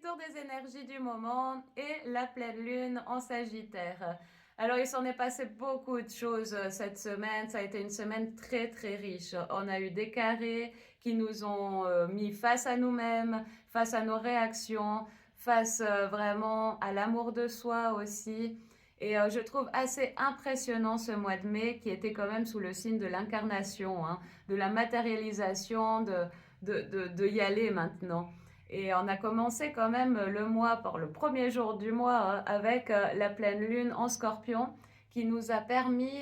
tour des énergies du moment et la pleine lune en Sagittaire. Alors, il s'en est passé beaucoup de choses cette semaine. Ça a été une semaine très, très riche. On a eu des carrés qui nous ont mis face à nous-mêmes, face à nos réactions, face vraiment à l'amour de soi aussi. Et je trouve assez impressionnant ce mois de mai qui était quand même sous le signe de l'incarnation, hein, de la matérialisation, de y aller maintenant. Et on a commencé quand même le mois, par le premier jour du mois, avec la pleine lune en scorpion, qui nous a permis,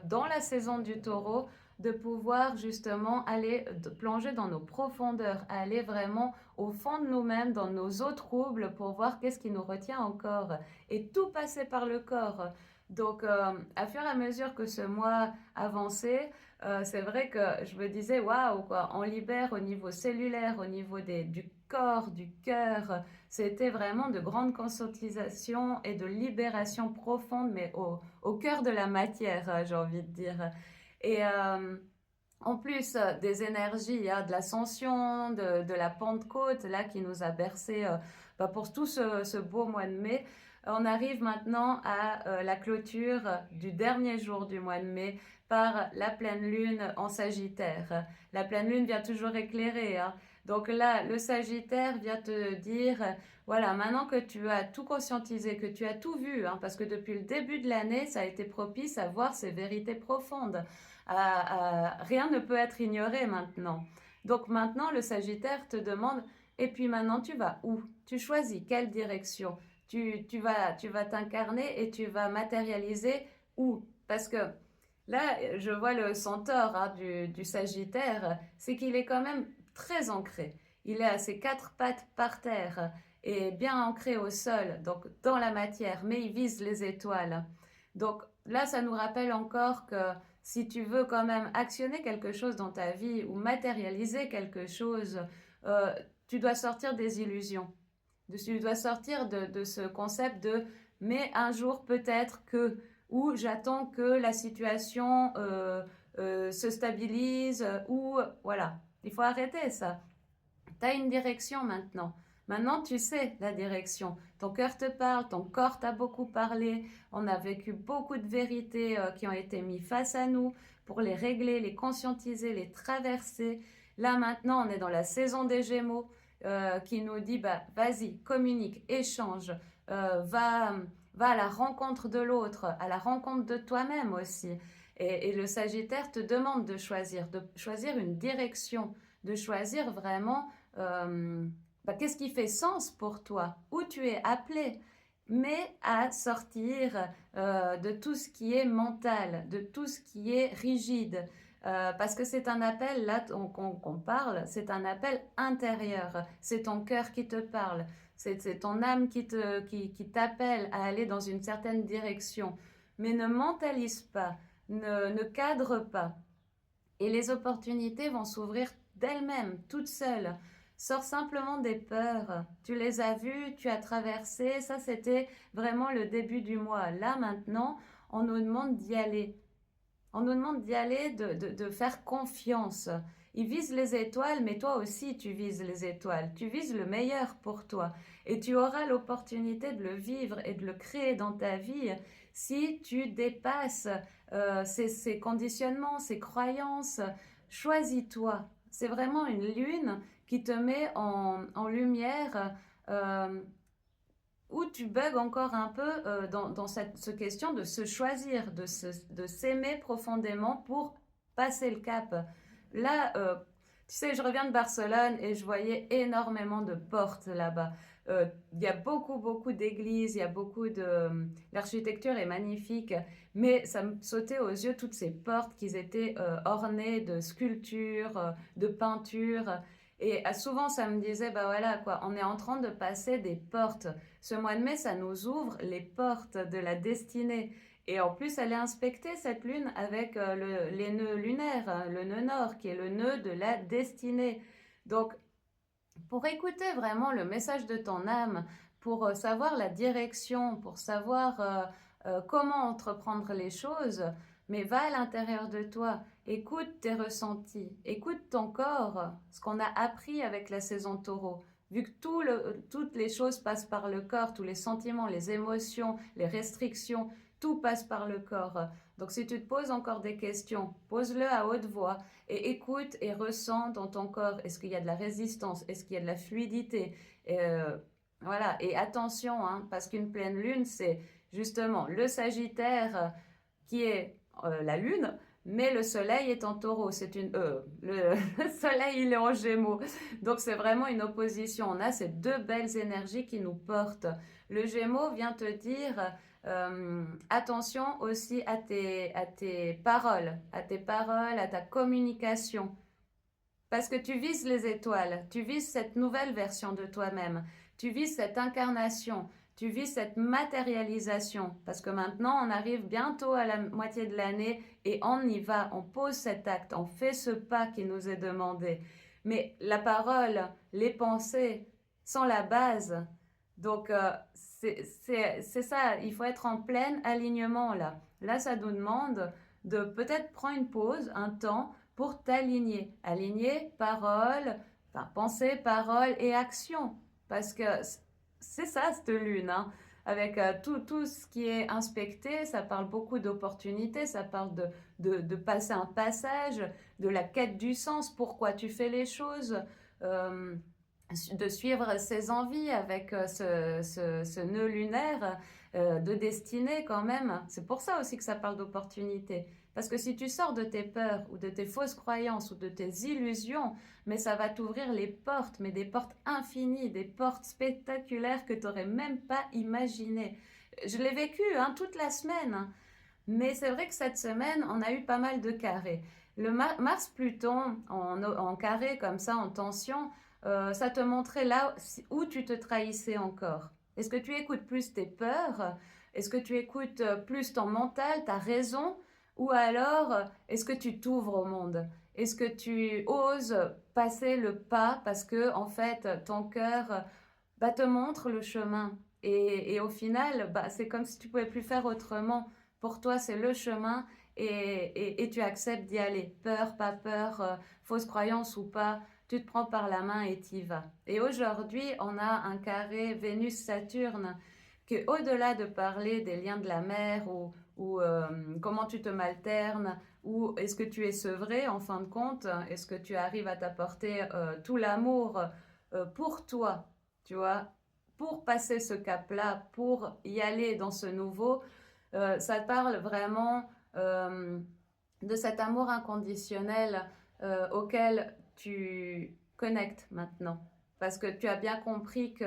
dans la saison du taureau, de pouvoir justement aller plonger dans nos profondeurs, aller vraiment au fond de nous-mêmes, dans nos eaux troubles, pour voir qu'est-ce qui nous retient encore. Et tout passait par le corps. Donc, à fur et à mesure que ce mois avançait, c'est vrai que je me disais, waouh, quoi, on libère au niveau cellulaire, au niveau du corps, du cœur. C'était vraiment de grandes conscientisation et de libération profonde, mais au cœur de la matière, j'ai envie de dire. Et en plus des énergies, hein, de l'ascension, de la Pentecôte, là, qui nous a bercé pour tout ce beau mois de mai, on arrive maintenant à la clôture du dernier jour du mois de mai par la pleine lune en Sagittaire. La pleine lune vient toujours éclairer, hein. Donc là, le Sagittaire vient te dire, voilà, maintenant que tu as tout conscientisé, que tu as tout vu, hein, parce que depuis le début de l'année, ça a été propice à voir ces vérités profondes. Rien ne peut être ignoré maintenant. Donc maintenant, le Sagittaire te demande, et puis maintenant, tu vas où? Tu choisis quelle direction? Tu vas t'incarner et tu vas matérialiser où? Parce que là, je vois le centaure, hein, du Sagittaire, c'est qu'il est quand même très ancré. Il est à ses quatre pattes par terre et bien ancré au sol, donc dans la matière, mais il vise les étoiles. Donc là, ça nous rappelle encore que si tu veux quand même actionner quelque chose dans ta vie ou matérialiser quelque chose, euh, tu dois sortir des illusions. Tu dois sortir de ce concept de mais un jour peut-être que, ou j'attends que la situation se stabilise, ou voilà. Il faut arrêter ça. Tu as une direction maintenant. Maintenant, tu sais la direction. Ton cœur te parle, ton corps t'a beaucoup parlé. On a vécu beaucoup de vérités qui ont été mises face à nous pour les régler, les conscientiser, les traverser. Là, maintenant, on est dans la saison des Gémeaux qui nous dit, bah, vas-y, communique, échange, va à la rencontre de l'autre, à la rencontre de toi-même aussi. Et le Sagittaire te demande de choisir une direction, de choisir vraiment qu'est-ce qui fait sens pour toi, où tu es appelé, mais à sortir de tout ce qui est mental, de tout ce qui est rigide. Parce que c'est un appel, là qu'on parle, c'est un appel intérieur. C'est ton cœur qui te parle. C'est ton âme qui t'appelle à aller dans une certaine direction. Mais ne mentalise pas, ne cadre pas. Et les opportunités vont s'ouvrir d'elles-mêmes, toutes seules. Sors simplement des peurs. Tu les as vues, tu as traversé. Ça, c'était vraiment le début du mois. Là, maintenant, on nous demande d'y aller. On nous demande d'y aller, de faire confiance. Ils visent les étoiles, mais toi aussi, tu vises les étoiles. Tu vises le meilleur pour toi. Et tu auras l'opportunité de le vivre et de le créer dans ta vie si tu dépasses ces conditionnements, ces croyances. Choisis-toi. C'est vraiment une lune qui te met en lumière où tu bugs encore un peu dans cette question de se choisir, de s'aimer profondément pour passer le cap. Là, tu sais, je reviens de Barcelone et je voyais énormément de portes là-bas. Il y a beaucoup, beaucoup d'églises, il y a beaucoup de... L'architecture est magnifique, mais ça me sautait aux yeux toutes ces portes qui étaient ornées de sculptures, de peintures. Et souvent, ça me disait, bah voilà, quoi, on est en train de passer des portes. Ce mois de mai, ça nous ouvre les portes de la destinée. Et en plus, elle est inspectée, cette lune, avec les nœuds lunaires, hein, le nœud nord, qui est le nœud de la destinée. Donc, pour écouter vraiment le message de ton âme, pour savoir la direction, pour savoir comment entreprendre les choses, mais va à l'intérieur de toi, écoute tes ressentis, écoute ton corps, ce qu'on a appris avec la saison taureau. vu que toutes les choses passent par le corps, tous les sentiments, les émotions, les restrictions, tout passe par le corps. Donc si tu te poses encore des questions, pose-le à haute voix et écoute et ressens dans ton corps, est-ce qu'il y a de la résistance, est-ce qu'il y a de la fluidité, voilà, et attention, hein, parce qu'une pleine lune, c'est justement le Sagittaire qui est la lune, mais le soleil est en taureau, le soleil il est en gémeaux, donc c'est vraiment une opposition, on a ces deux belles énergies qui nous portent. Le gémeaux vient te dire attention aussi à tes paroles, à ta communication, parce que tu vises les étoiles, tu vises cette nouvelle version de toi-même, tu vises cette incarnation, tu vises cette matérialisation, parce que maintenant on arrive bientôt à la moitié de l'année et on y va, on pose cet acte, on fait ce pas qui nous est demandé. Mais la parole, les pensées sont la base. Donc c'est ça, il faut être en plein alignement là. Là, ça nous demande de peut-être prendre une pause, un temps, pour t'aligner. Aligner parole, enfin pensée, parole et action. Parce que c'est ça, cette lune, hein. Avec tout ce qui est inspecté, ça parle beaucoup d'opportunités, ça parle de passer un passage, de la quête du sens, pourquoi tu fais les choses, euh, de suivre ses envies avec ce nœud lunaire de destinée quand même. C'est pour ça aussi que ça parle d'opportunité. Parce que si tu sors de tes peurs ou de tes fausses croyances ou de tes illusions, mais ça va t'ouvrir les portes, mais des portes infinies, des portes spectaculaires que tu n'aurais même pas imaginées. Je l'ai vécu hein, toute la semaine, hein. Mais c'est vrai que cette semaine, on a eu pas mal de carrés. Le Mars-Pluton en carré comme ça, en tension, ça te montrait là où tu te trahissais encore. Est-ce que tu écoutes plus tes peurs? Est-ce que tu écoutes plus ton mental, ta raison? Ou alors, est-ce que tu t'ouvres au monde? Est-ce que tu oses passer le pas parce que, en fait, ton cœur bah, te montre le chemin? Et au final, bah, c'est comme si tu pouvais plus faire autrement. Pour toi, c'est le chemin et tu acceptes d'y aller. Peur, pas peur, fausse croyance ou pas, tu te prends par la main et t'y vas. Et aujourd'hui, on a un carré Vénus-Saturne que, au-delà de parler des liens de la mer ou comment tu te malternes, ou est-ce que tu es sevré en fin de compte, est-ce que tu arrives à t'apporter tout l'amour pour toi, tu vois, pour passer ce cap-là, pour y aller dans ce nouveau, ça parle vraiment euh, de cet amour inconditionnel auquel tu connectes maintenant. Parce que tu as bien compris que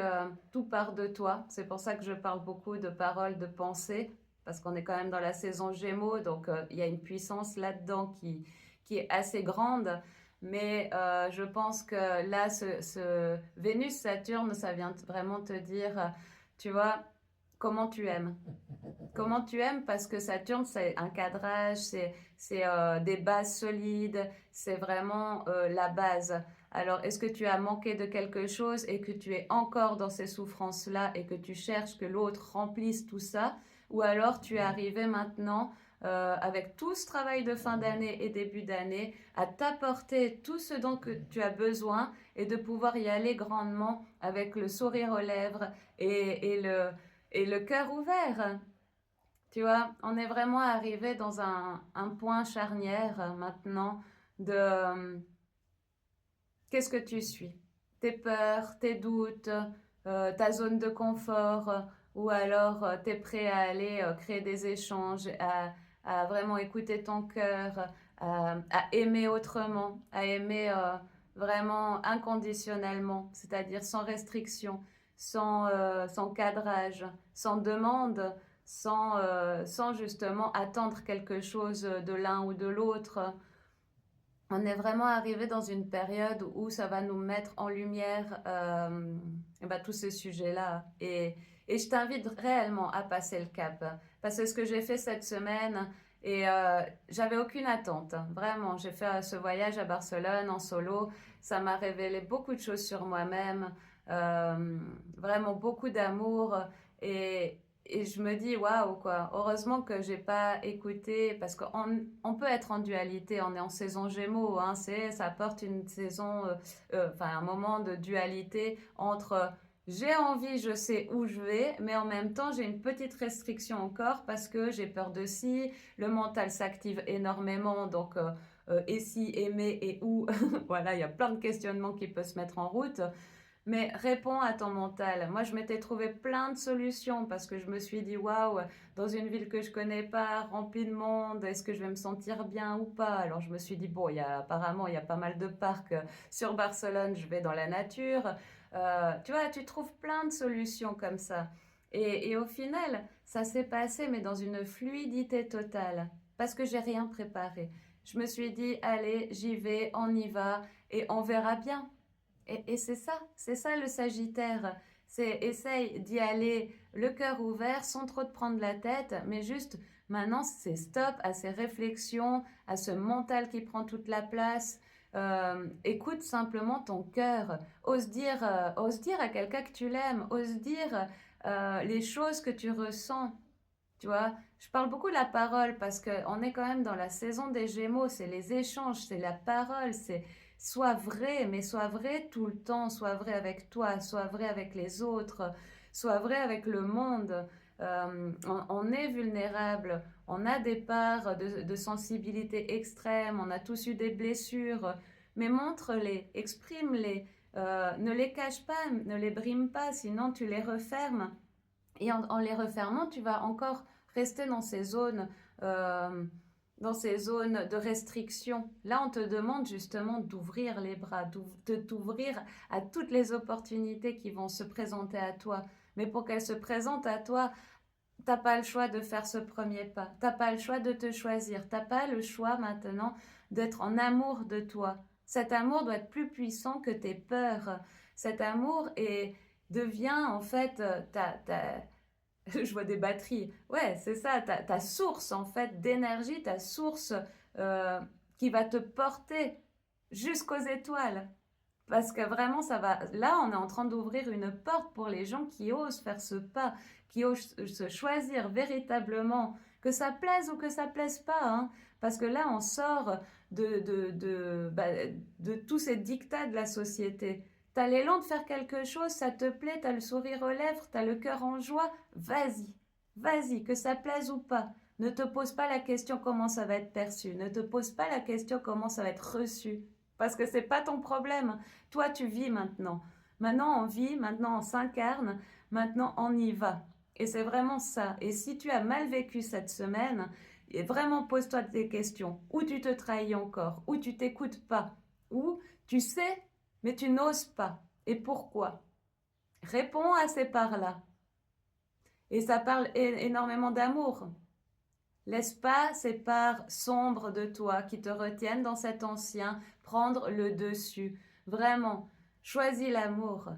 tout part de toi. C'est pour ça que je parle beaucoup de paroles, de pensées, parce qu'on est quand même dans la saison Gémeaux, donc il y a une puissance là-dedans qui est assez grande. Mais je pense que là, ce Vénus-Saturne, ça vient vraiment te dire, tu vois, comment tu aimes. Comment tu aimes parce que Saturne, c'est un cadrage, c'est des bases solides, c'est vraiment la base. Alors, est-ce que tu as manqué de quelque chose et que tu es encore dans ces souffrances-là et que tu cherches que l'autre remplisse tout ça? Ou alors tu es arrivé maintenant avec tout ce travail de fin d'année et début d'année à t'apporter tout ce dont que tu as besoin et de pouvoir y aller grandement avec le sourire aux lèvres et le cœur ouvert. Tu vois, on est vraiment arrivé dans un point charnière maintenant de qu'est-ce que tu suis? Tes peurs, tes doutes, ta zone de confort, ou alors tu es prêt à aller créer des échanges, à vraiment écouter ton cœur, à aimer autrement, à aimer vraiment inconditionnellement, c'est-à-dire sans restriction, sans cadrage, sans demande, sans justement attendre quelque chose de l'un ou de l'autre. On est vraiment arrivé dans une période où ça va nous mettre en lumière et ben, tous ces sujets-là. Et je t'invite réellement à passer le cap. Parce que ce que j'ai fait cette semaine, et j'avais aucune attente, hein. Vraiment, j'ai fait ce voyage à Barcelone en solo. Ça m'a révélé beaucoup de choses sur moi-même, vraiment beaucoup d'amour. Et, et je me dis waouh quoi, heureusement que j'ai pas écouté parce qu'on peut être en dualité, on est en saison Gémeaux, hein, ça apporte une saison, enfin un moment de dualité entre j'ai envie, je sais où je vais, mais en même temps j'ai une petite restriction encore parce que j'ai peur de si, le mental s'active énormément, donc et si, aimer et où, voilà, il y a plein de questionnements qui peuvent se mettre en route. Mais réponds à ton mental. Moi, je m'étais trouvé plein de solutions parce que je me suis dit, waouh, dans une ville que je connais pas, remplie de monde, est-ce que je vais me sentir bien ou pas? Alors, je me suis dit, bon, apparemment, il y a pas mal de parcs sur Barcelone, je vais dans la nature. Tu vois, tu trouves plein de solutions comme ça. Et au final, ça s'est passé, mais dans une fluidité totale parce que j'ai rien préparé. Je me suis dit, allez, j'y vais, on y va et on verra bien. Et c'est ça le Sagittaire. C'est essaye d'y aller le cœur ouvert sans trop te prendre la tête, mais juste maintenant c'est stop à ces réflexions, à ce mental qui prend toute la place. Écoute simplement ton cœur. Ose dire à quelqu'un que tu l'aimes. Ose dire les choses que tu ressens. Tu vois, je parle beaucoup de la parole parce qu'on est quand même dans la saison des Gémeaux, c'est les échanges, c'est la parole, c'est sois vrai, mais sois vrai tout le temps, sois vrai avec toi, sois vrai avec les autres, sois vrai avec le monde. On est vulnérable, on a des parts de sensibilité extrême, on a tous eu des blessures, mais montre-les, exprime-les, ne les cache pas, ne les brime pas, sinon tu les refermes. Et en les refermant, tu vas encore rester euh, dans ces zones de restriction. Là, on te demande justement d'ouvrir les bras, de t'ouvrir à toutes les opportunités qui vont se présenter à toi. Mais pour qu'elles se présentent à toi, t'as pas le choix de faire ce premier pas. T'as pas le choix de te choisir. T'as pas le choix maintenant d'être en amour de toi. Cet amour doit être plus puissant que tes peurs. Cet amour devient en fait je vois des batteries. Ouais, c'est ça, ta source en fait d'énergie, ta source euh, qui va te porter jusqu'aux étoiles. Parce que vraiment, ça va. Là, on est en train d'ouvrir une porte pour les gens qui osent faire ce pas, qui osent se choisir véritablement, que ça plaise ou que ça plaise pas, hein. Parce que là, on sort de tous ces dictats de la société. T'as l'élan de faire quelque chose, ça te plaît, t'as le sourire aux lèvres, t'as le cœur en joie, vas-y, vas-y, que ça plaise ou pas. Ne te pose pas la question comment ça va être perçu, ne te pose pas la question comment ça va être reçu, parce que c'est pas ton problème. Toi, tu vis maintenant. Maintenant, on vit, maintenant, on s'incarne, maintenant, on y va. Et c'est vraiment ça. Et si tu as mal vécu cette semaine, vraiment pose-toi des questions. Où tu te trahis encore, où tu t'écoutes pas, où tu sais, mais tu n'oses pas. Et pourquoi? Réponds à ces parts-là. Et ça parle énormément d'amour. Laisse pas ces parts sombres de toi qui te retiennent dans cet ancien prendre le dessus. Vraiment, choisis l'amour.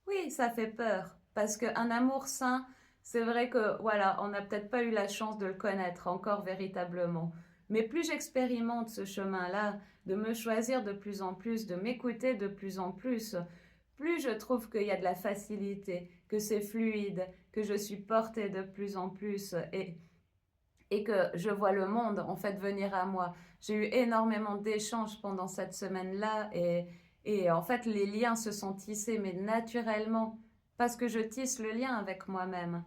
Oui, ça fait peur, parce qu'un amour sain, c'est vrai que, voilà, on n'a peut-être pas eu la chance de le connaître encore véritablement. Mais plus j'expérimente ce chemin-là, de me choisir de plus en plus, de m'écouter de plus en plus, plus je trouve qu'il y a de la facilité, que c'est fluide, que je suis portée de plus en plus et que je vois le monde en fait venir à moi. J'ai eu énormément d'échanges pendant cette semaine-là et en fait les liens se sont tissés mais naturellement parce que je tisse le lien avec moi-même.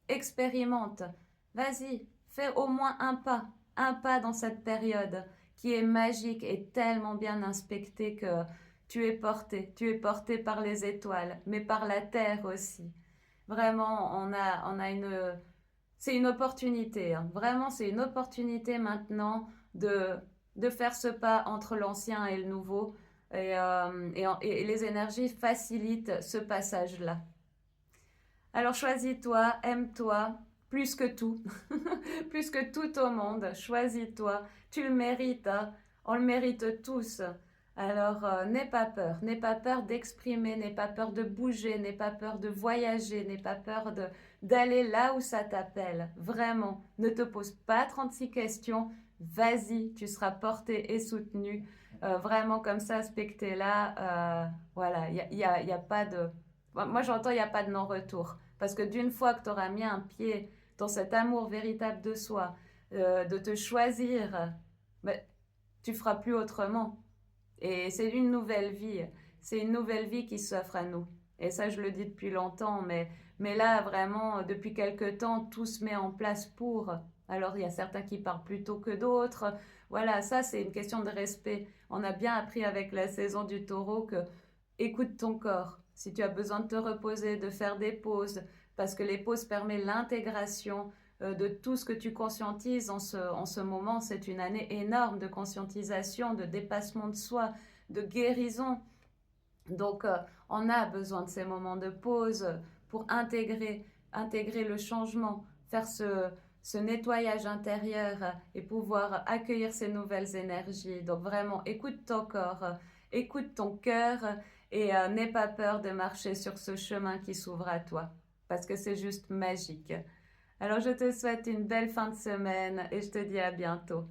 Expérimente, vas-y, fais au moins un pas dans cette période qui est magique et tellement bien inspectée que tu es porté par les étoiles, mais par la terre aussi. Vraiment, on a c'est une opportunité, hein. Vraiment, c'est une opportunité maintenant de faire ce pas entre l'ancien et le nouveau. Et les énergies facilitent ce passage-là. Alors choisis-toi, aime-toi, plus que tout, plus que tout au monde. Choisis-toi, tu le mérites, hein. On le mérite tous. Alors n'aie pas peur d'exprimer, n'aie pas peur de bouger, n'aie pas peur de voyager, n'aie pas peur d'aller là où ça t'appelle. Vraiment, ne te pose pas 36 questions. Vas-y, tu seras porté et soutenu. Vraiment comme ça, aspecté là, voilà, il y a pas de Moi, j'entends, il n'y a pas de non-retour. Parce que d'une fois que tu auras mis un pied dans cet amour véritable de soi, de te choisir, ben, tu feras plus autrement. Et c'est une nouvelle vie. C'est une nouvelle vie qui s'offre à nous. Et ça, je le dis depuis longtemps, mais là, vraiment, depuis quelque temps, tout se met en place pour. Alors, il y a certains qui parlent plus tôt que d'autres. Voilà, ça, c'est une question de respect. On a bien appris avec la saison du taureau que écoute ton corps. Si tu as besoin de te reposer, de faire des pauses, parce que les pauses permettent l'intégration de tout ce que tu conscientises en ce moment. C'est une année énorme de conscientisation, de dépassement de soi, de guérison. Donc, on a besoin de ces moments de pause pour intégrer le changement, faire ce nettoyage intérieur et pouvoir accueillir ces nouvelles énergies. Donc, vraiment, écoute ton corps, écoute ton cœur et n'aie pas peur de marcher sur ce chemin qui s'ouvre à toi parce que c'est juste magique. Alors, je te souhaite une belle fin de semaine et je te dis à bientôt.